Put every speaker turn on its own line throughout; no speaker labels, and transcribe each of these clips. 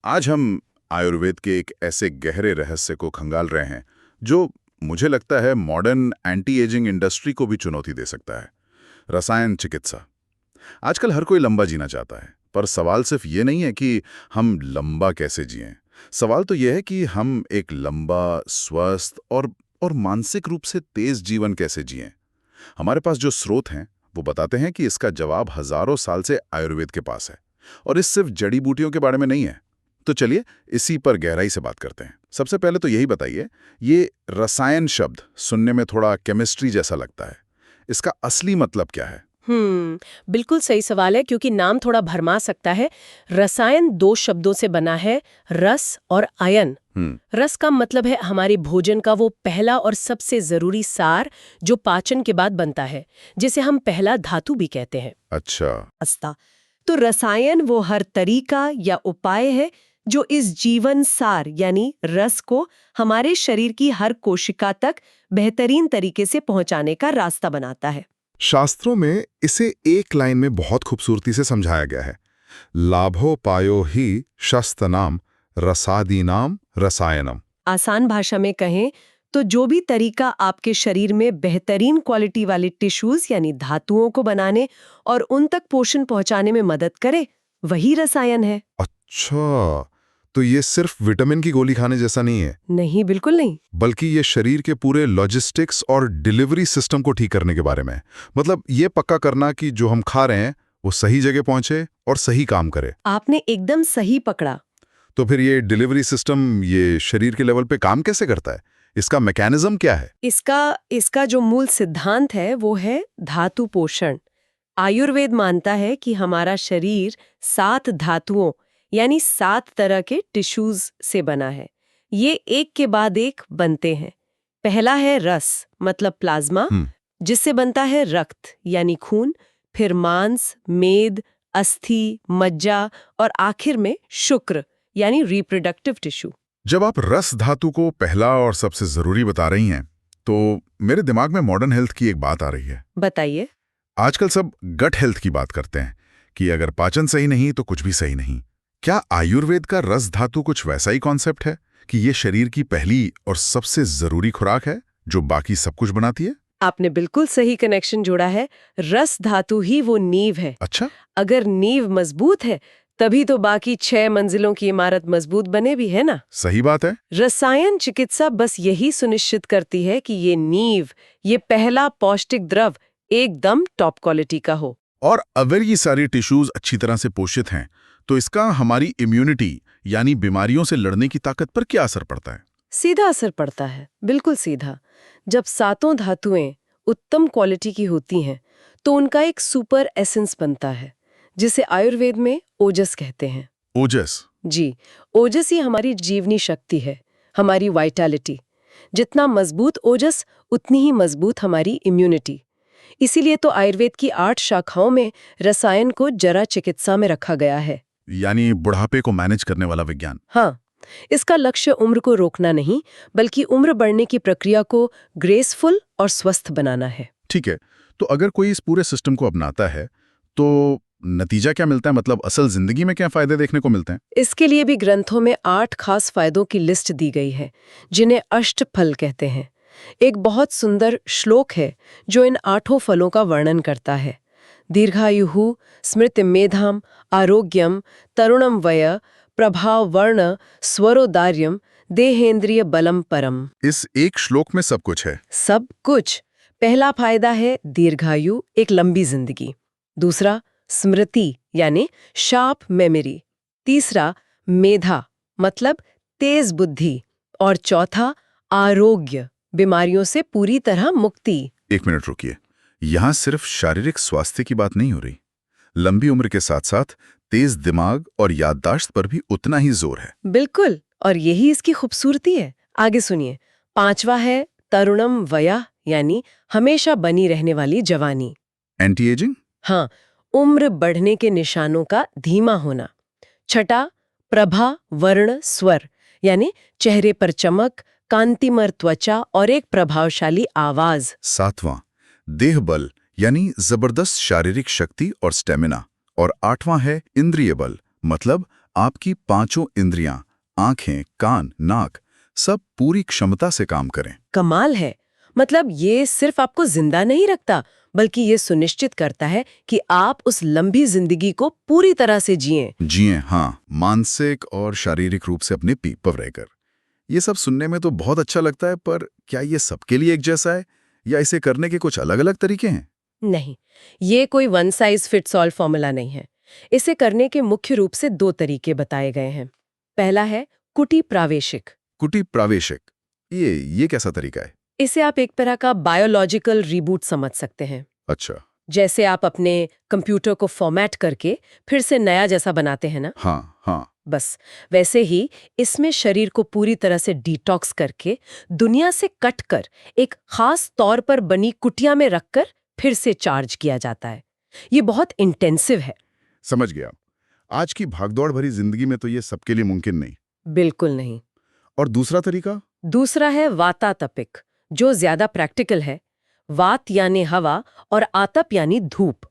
आज हम आयुर्वेद के एक ऐसे गहरे रहस्य को खंगाल रहे हैं जो मुझे लगता है मॉडर्न एंटी एजिंग इंडस्ट्री को भी चुनौती दे सकता है। रसायन चिकित्सा। आजकल हर कोई लंबा जीना चाहता है, पर सवाल सिर्फ ये नहीं है कि हम लंबा कैसे जिएं। सवाल तो यह है कि हम एक लंबा, स्वस्थ और मानसिक रूप से तेज जीवन कैसे जिएं। हमारे पास जो स्रोत हैं वो बताते हैं कि इसका जवाब हजारों साल से आयुर्वेद के पास है, और इस सिर्फ जड़ी बूटियों के बारे में नहीं है। तो चलिए इसी पर गहराई से बात करते हैं। सबसे पहले तो यही बताइए, ये रसायन शब्द सुनने में थोड़ा केमिस्ट्री जैसा लगता है। इसका असली मतलब क्या है?
बिल्कुल सही सवाल है, क्योंकि नाम थोड़ा भरमा सकता है। रसायन दो शब्दों से बना है, रस और आयन। रस का मतलब है हमारे भोजन का वो पहला और सबसे जरूरी सार जो पाचन के बाद बनता है, जिसे हम पहला धातु भी कहते हैं।
अच्छा।
अस्ता तो रसायन वो हर तरीका या उपाय है जो इस जीवन सार यानी रस को हमारे शरीर की हर कोशिका तक बेहतरीन तरीके से पहुंचाने का रास्ता बनाता है।
शास्त्रों में इसे एक लाइन में बहुत खूबसूरती से समझाया गया है। लाभोपायो ही शस्त्रनाम रसादीनाम रसायनम।
आसान भाषा में कहें तो जो भी तरीका आपके शरीर में बेहतरीन क्वालिटी वाले टिश्यूज यानी धातुओं को बनाने और उन तक पोषण पहुंचाने में मदद करे, वही रसायन है।
अच्छा, तो ये सिर्फ विटामिन की गोली खाने जैसा नहीं है?
नहीं, बिल्कुल नहीं।
बल्कि ये शरीर के पूरे लॉजिस्टिक्स और डिलीवरी सिस्टम को ठीक करने के बारे में है। मतलब ये पक्का करना कि जो हम खा रहे हैं वो सही जगह पहुंचे और सही काम करे।
आपने एकदम सही पकड़ा।
तो फिर ये डिलीवरी सिस्टम ये शरीर के लेवल पे काम कैसे करता है? इसका मैकेनिज्म क्या है?
इसका जो मूल सिद्धांत है वो है धातु पोषण। आयुर्वेद मानता है कि हमारा शरीर 7 धातुओं यानी 7 तरह के टिश्यूज से बना है। ये एक के बाद एक बनते हैं। पहला है रस मतलब प्लाज्मा, जिससे बनता है रक्त यानी खून, फिर मांस, मेद, अस्थि, मज्जा और आखिर में शुक्र यानी रिप्रोडक्टिव टिश्यू।
जब आप रस धातु को पहला और सबसे जरूरी बता रही हैं, तो मेरे दिमाग में मॉडर्न हेल्थ की एक बात आ रही है।
बताइए।
आजकल सब गट हेल्थ की बात करते हैं कि अगर पाचन सही नहीं तो कुछ भी सही नहीं। क्या आयुर्वेद का रस धातु कुछ वैसा ही कॉन्सेप्ट है कि ये शरीर की पहली और सबसे जरूरी खुराक है जो बाकी सब कुछ बनाती है?
आपने बिल्कुल सही कनेक्शन जोड़ा है। रस धातु ही वो नींव है।
अच्छा।
अगर नींव मजबूत है तभी तो बाकी 6 मंजिलों की इमारत मजबूत बने भी है ना।
सही बात है।
रसायन चिकित्सा बस यही सुनिश्चित करती है कि ये नींव, ये पहला पौष्टिक द्रव एकदम टॉप क्वालिटी का हो।
और अगर ये सारी टिश्यूज अच्छी तरह से पोषित हैं, तो इसका हमारी इम्यूनिटी यानी बीमारियों से लड़ने की ताकत पर क्या असर पड़ता है?
सीधा असर पड़ता है, बिल्कुल सीधा। जब 7 धातुएं उत्तम क्वालिटी की होती हैं तो उनका एक सुपर एसेंस बनता है, जिसे आयुर्वेद में ओजस कहते हैं।
ओजस?
जी, ओजस ही हमारी जीवनी शक्ति है, हमारी वाइटैलिटी। जितना मजबूत ओजस उतनी ही मजबूत हमारी इम्यूनिटी। इसीलिए तो आयुर्वेद की 8 शाखाओं में रसायन को जरा चिकित्सा में रखा गया है।
यानी बुढ़ापे को मैनेज करने वाला विज्ञान।
हाँ, इसका लक्ष्य उम्र को रोकना नहीं, बल्कि उम्र बढ़ने की प्रक्रिया को ग्रेसफुल और स्वस्थ बनाना है।
ठीक है, तो अगर कोई इस पूरे सिस्टम को अपनाता है तो नतीजा क्या मिलता है? मतलब असल जिंदगी में क्या फायदे देखने को मिलते हैं?
इसके लिए भी ग्रंथों में 8 खास फायदों की लिस्ट दी गई है, जिन्हें अष्टफल कहते हैं। एक बहुत सुंदर श्लोक है जो इन 8 फलों का वर्णन करता है। दीर्घायुः, स्मृति मेधाम, आरोग्यम, तरुणम वय, प्रभाव वर्ण, स्वरोदार्यम, देहेंद्रिय बलम परम।
इस एक श्लोक में सब कुछ है।
सब कुछ। पहला फायदा है दीर्घायु, एक लंबी जिंदगी। दूसरा स्मृति यानी शार्प मेमोरी। तीसरा मेधा मतलब तेज बुद्धि। और चौथा आरोग्य, बीमारियों से पूरी तरह मुक्ति।
एक मिनट रुकिए, यहाँ सिर्फ शारीरिक स्वास्थ्य की बात नहीं हो रही। लंबी उम्र के साथ साथ तेज दिमाग और याददाश्त पर भी उतना ही जोर है।
बिल्कुल, और यही इसकी खूबसूरती है। आगे सुनिए। 5वां है तरुणम वया यानी हमेशा बनी रहने वाली जवानी।
Anti ageing?
हाँ, उम्र बढ़ने के निशानों का धीमा होना। छठा प्रभा वर्ण स्वर यानी चेहरे पर चमक, कांतिमय त्वचा और एक प्रभावशाली आवाज।
7वां देह बल यानी जबरदस्त शारीरिक शक्ति और स्टेमिना। और 8वां है इंद्रिय बल, मतलब आपकी पांचों इंद्रियां, आंखें, कान, नाक, सब पूरी क्षमता से काम करें।
कमाल है। मतलब ये सिर्फ आपको जिंदा नहीं रखता, बल्कि ये सुनिश्चित करता है कि आप उस लंबी जिंदगी को पूरी तरह से जिएं।
जिए, हाँ, मानसिक और शारीरिक रूप से अपने पीक पर रहकर। ये सब सुनने में तो बहुत अच्छा लगता है, पर क्या ये सबके लिए एक जैसा है या इसे करने के कुछ अलग अलग तरीके हैं?
नहीं, ये कोई one size fits all formula नहीं है। इसे करने के मुख्य रूप से 2 तरीके बताए गए हैं। पहला है कुटी प्रावेशिक।
कुटी प्रावेशिक, ये कैसा तरीका है?
इसे आप एक तरह का बायोलॉजिकल रिबूट समझ सकते हैं।
अच्छा।
जैसे आप अपने कंप्यूटर को फॉर्मेट करके फिर से नया जैसा बनाते हैं ना,
हाँ हाँ।
बस वैसे ही इसमें शरीर को पूरी तरह से डिटॉक्स करके दुनिया से कट कर एक खास तौर पर बनी कुटिया में रखकर फिर से चार्ज किया जाता है। ये बहुत इंटेंसिव है।
समझ गया। आज की भागदौड़ भरी जिंदगी में तो ये सबके लिए मुमकिन नहीं।
बिल्कुल नहीं।
और दूसरा तरीका?
दूसरा है वातातपिक, जो ज्यादा प्रैक्टिकल है। वात यानी हवा और आतप यानी धूप।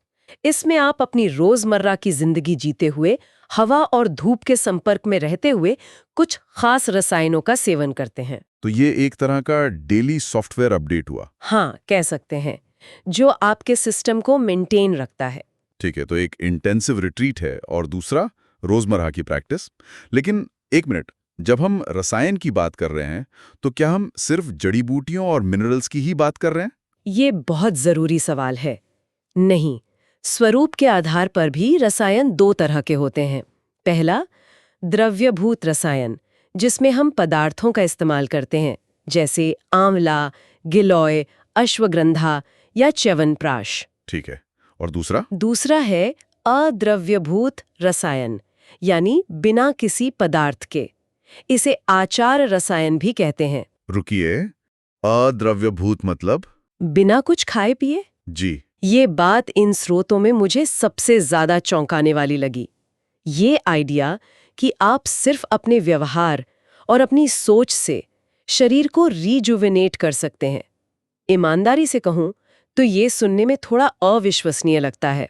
इसमें आप अपनी रोजमर्रा की जिंदगी जीते हुए हवा और धूप के संपर्क में रहते हुए कुछ खास रसायनों का सेवन करते हैं।
तो ये एक तरह का डेली सॉफ्टवेयर अपडेट हुआ।
हाँ, कह सकते हैं, जो आपके सिस्टम को मेंटेन रखता है।
ठीक है, तो एक इंटेंसिव रिट्रीट है और दूसरा रोजमर्रा की प्रैक्टिस। लेकिन एक मिनट, जब हम रसायन की बात कर रहे हैं तो क्या हम सिर्फ जड़ी बूटियों और मिनरल्स की ही बात कर रहे हैं?
ये बहुत जरूरी सवाल है। नहीं, स्वरूप के आधार पर भी रसायन 2 तरह के होते हैं। पहला, द्रव्यभूत रसायन, जिसमें हम पदार्थों का इस्तेमाल करते हैं, जैसे आंवला, गिलोय, अश्वगंधा या च्यवनप्राश।
ठीक है। और दूसरा?
दूसरा है अद्रव्यभूत रसायन, यानी बिना किसी पदार्थ के। इसे आचार रसायन भी कहते हैं।
रुकिए, अद्रव्यभूत मतलब?
बिना कुछ खाए पिए।
जी।
ये बात इन स्रोतों में मुझे सबसे ज्यादा चौंकाने वाली लगी। ये आइडिया कि आप सिर्फ अपने व्यवहार और अपनी सोच से शरीर को रीजुवेनेट कर सकते हैं। ईमानदारी से कहूं तो ये सुनने में थोड़ा अविश्वसनीय लगता है।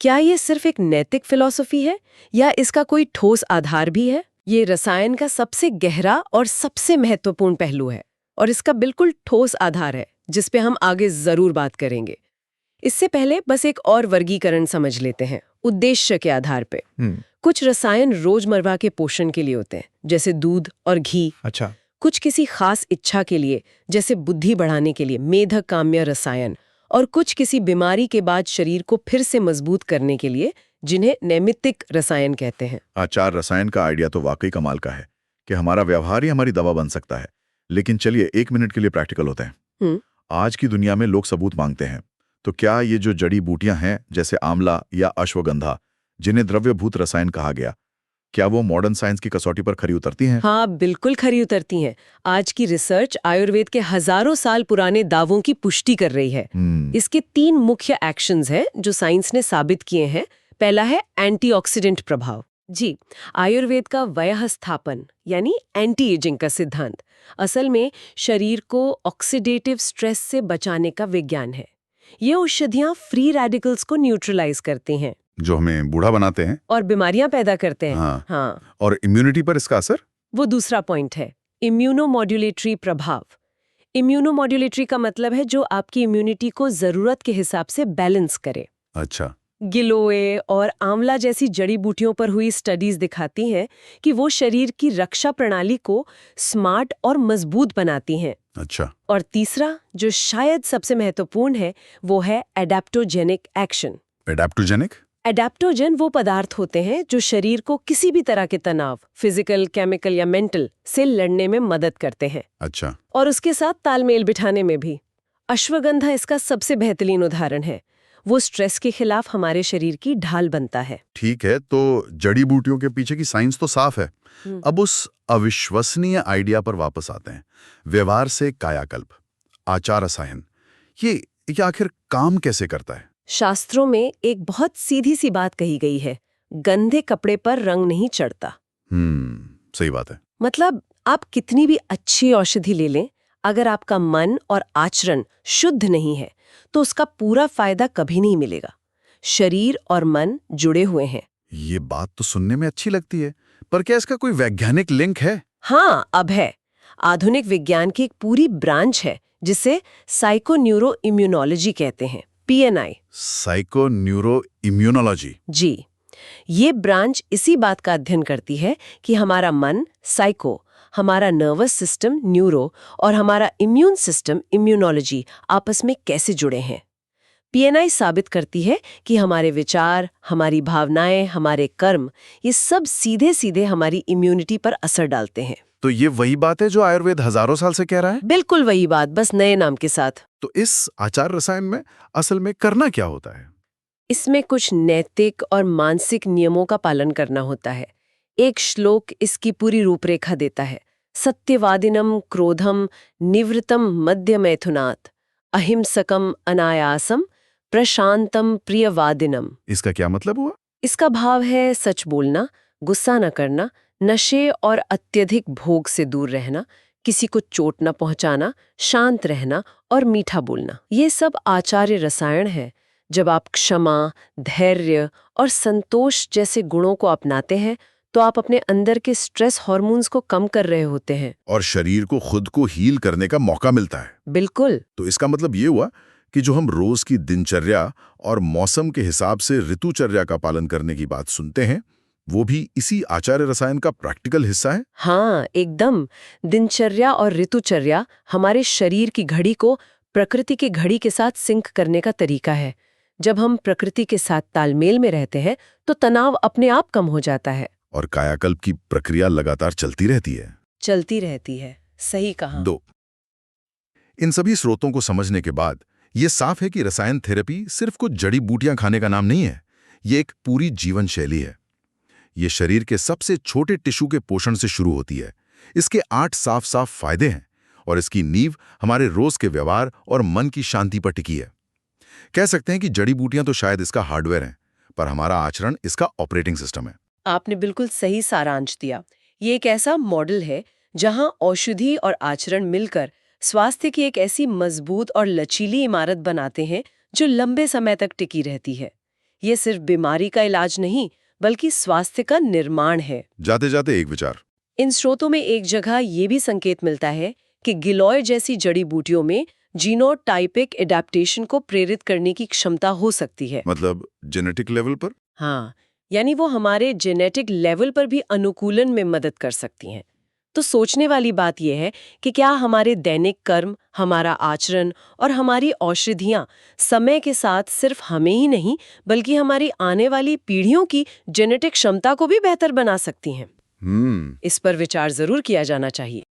क्या ये सिर्फ एक नैतिक फिलॉसफी है या इसका कोई ठोस आधार भी है? ये रसायन का सबसे गहरा और सबसे महत्वपूर्ण पहलू है और इसका बिल्कुल ठोस आधार है, जिस पे हम आगे जरूर बात करेंगे। इससे पहले बस एक और वर्गीकरण समझ लेते हैं, उद्देश्य के आधार पे। कुछ रसायन रोजमर्रा के पोषण के लिए होते हैं, जैसे दूध और घी।
अच्छा।
कुछ किसी खास इच्छा के लिए, जैसे बुद्धि बढ़ाने के लिए मेधक काम्य रसायन। और कुछ किसी बीमारी के बाद शरीर को फिर से मजबूत करने के लिए, जिन्हें नैमित्तिक रसायन कहते हैं।
आचार रसायन का आइडिया तो वाकई कमाल का है कि हमारा व्यवहार ही हमारी दवा बन सकता है। लेकिन चलिए 1 मिनट के लिए प्रैक्टिकल होते हैं। आज की दुनिया में लोग सबूत मांगते हैं, तो क्या ये जो जड़ी बूटियां हैं, जैसे आंवला या अश्वगंधा, जिन्हें द्रव्यभूत रसायन कहा गया, क्या वो मॉडर्न साइंस की कसौटी पर खरी उतरती हैं?
हाँ, बिल्कुल खरी उतरती हैं। आज की रिसर्च आयुर्वेद के हजारों साल पुराने दावों की पुष्टि कर रही है। इसके 3 मुख्य एक्शंस हैं जो साइंस ने साबित किए हैं। पहला है एंटीऑक्सीडेंट प्रभाव। जी, आयुर्वेद का वयःस्थापन यानी एंटी एजिंग का सिद्धांत असल में शरीर को ऑक्सीडेटिव स्ट्रेस से बचाने का विज्ञान है। ये औषधियां फ्री रेडिकल्स को न्यूट्रलाइज करती हैं,
जो हमें बूढ़ा बनाते हैं
और बीमारियां पैदा करते हैं।
हाँ। और इम्यूनिटी पर इसका असर?
वो दूसरा पॉइंट है, इम्यूनोमॉड्यूलेटरी प्रभाव। इम्यूनोमॉड्यूलेटरी का मतलब है जो आपकी इम्यूनिटी को जरूरत के हिसाब से बैलेंस करे।
अच्छा।
गिलोय और आंवला जैसी जड़ी बूटियों पर हुई स्टडीज दिखाती हैं कि वो शरीर की रक्षा प्रणाली को स्मार्ट और मजबूत बनाती हैं।
अच्छा।
और तीसरा, जो शायद सबसे महत्वपूर्ण है, वो है एडेप्टोजेनिक एक्शन।
एडेप्टोजेनिक?
एडेप्टोजन वो पदार्थ होते हैं जो शरीर को किसी भी तरह के तनाव, फिजिकल, केमिकल या मेंटल, से लड़ने में मदद करते हैं।
अच्छा।
और उसके साथ तालमेल बिठाने में भी। अश्वगंधा इसका सबसे बेहतरीन उदाहरण है। वो स्ट्रेस के खिलाफ हमारे शरीर की ढाल बनता है।
ठीक है, तो जड़ी बूटियों के पीछे की साइंस तो साफ है। अब उस अविश्वसनीय आइडिया पर वापस आते हैं। व्यवहार से कायाकल्प, आचार रसायन, ये आखिर काम कैसे करता है?
शास्त्रों में एक बहुत सीधी सी बात कही गई है, गंदे कपड़े पर रंग नहीं चढ़ता।
सही बात है।
मतलब आप कितनी भी अच्छी औषधि ले लें, अगर आपका मन और आचरण शुद्ध नहीं है तो उसका पूरा फायदा कभी नहीं मिलेगा। शरीर और मन जुड़े हुए हैं।
ये बात तो सुनने में अच्छी लगती है, पर क्या इसका कोई वैज्ञानिक लिंक है?
हाँ, अब है। आधुनिक विज्ञान की एक पूरी ब्रांच है जिसे साइको न्यूरो इम्यूनोलॉजी कहते हैं, PNI।
Psycho neuro immunology.
जी, ये ब्रांच इसी बात का अध्ययन करती है कि हमारा मन साइको, हमारा नर्वस सिस्टम न्यूरो और हमारा इम्यून सिस्टम इम्यूनोलॉजी आपस में कैसे जुड़े हैं। PNI साबित करती है कि हमारे विचार, हमारी भावनाएं, हमारे कर्म, ये सब सीधे सीधे हमारी इम्यूनिटी पर असर डालते हैं।
तो ये वही बात है जो आयुर्वेद हजारों साल से कह रहा है?
बिल्कुल वही बात, बस नए नाम के साथ।
तो इस आचार रसायन में असल में करना क्या होता है?
इसमें कुछ नैतिक और मानसिक नियमों का पालन करना होता है। एक श्लोक इसकी पूरी रूपरेखा देता है। सत्यवादिनम क्रोधम निवृतम मध्य मैथुनात् अहिंसकम अनायासम प्रशांतम प्रियवादिनम।
इसका क्या मतलब हुआ?
इसका भाव है सच बोलना, गुस्सा न करना, नशे और अत्यधिक भोग से दूर रहना, किसी को चोट न पहुंचाना, शांत रहना और मीठा बोलना। ये सब आचार्य रसायन है। जब आप क्षमा, धैर्य और संतोष जैसे गुणों को अपनाते हैं तो आप अपने अंदर के स्ट्रेस हार्मोन्स को कम कर रहे होते हैं
और शरीर को खुद को हील करने का मौका मिलता है।
बिल्कुल।
तो इसका मतलब ये हुआ कि जो हम रोज की दिनचर्या और मौसम के हिसाब से ऋतुचर्या का पालन करने की बात सुनते हैं, वो भी इसी आचार्य रसायन का प्रैक्टिकल हिस्सा है।
हाँ, एकदम। दिनचर्या और ऋतुचर्या हमारे शरीर की घड़ी को प्रकृति की घड़ी के साथ सिंक करने का तरीका है। जब हम प्रकृति के साथ तालमेल में रहते हैं तो तनाव अपने आप कम हो जाता है
और कायाकल्प की प्रक्रिया लगातार चलती रहती है।
सही कहा।
2. इन सभी स्रोतों को समझने के बाद ये साफ है कि रसायन थेरेपी सिर्फ कुछ जड़ी बूटियां खाने का नाम नहीं है। ये एक पूरी जीवन शैली है। ये शरीर के सबसे छोटे टिश्यू के पोषण से शुरू होती है। इसके 8 साफ साफ फायदे हैं और इसकी नींव हमारे रोज के व्यवहार और मन की शांति पर टिकी है। कह सकते हैं कि जड़ी बूटियां तो शायद इसका हार्डवेयर है, पर हमारा आचरण इसका ऑपरेटिंग सिस्टम है।
आपने बिल्कुल सही सारांश दिया। ये एक ऐसा मॉडल है जहां औषधि और आचरण मिलकर स्वास्थ्य की एक ऐसी मजबूत और लचीली इमारत बनाते हैं जो लंबे समय तक टिकी रहती है। ये सिर्फ बीमारी का इलाज नहीं, बल्कि स्वास्थ्य का निर्माण है।
जाते जाते एक विचार।
इन स्रोतों में एक जगह ये भी संकेत मिलता है कि गिलोय जैसी जड़ी बूटियों में जीनोटाइपिक एडेप्टेशन को प्रेरित करने की क्षमता हो सकती है।
मतलब जेनेटिक लेवल पर?
हाँ, यानी वो हमारे जेनेटिक लेवल पर भी अनुकूलन में मदद कर सकती हैं। तो सोचने वाली बात यह है कि क्या हमारे दैनिक कर्म, हमारा आचरण और हमारी औषधियाँ समय के साथ सिर्फ हमें ही नहीं, बल्कि हमारी आने वाली पीढ़ियों की जेनेटिक क्षमता को भी बेहतर बना सकती हैं। इस पर विचार जरूर किया जाना चाहिए।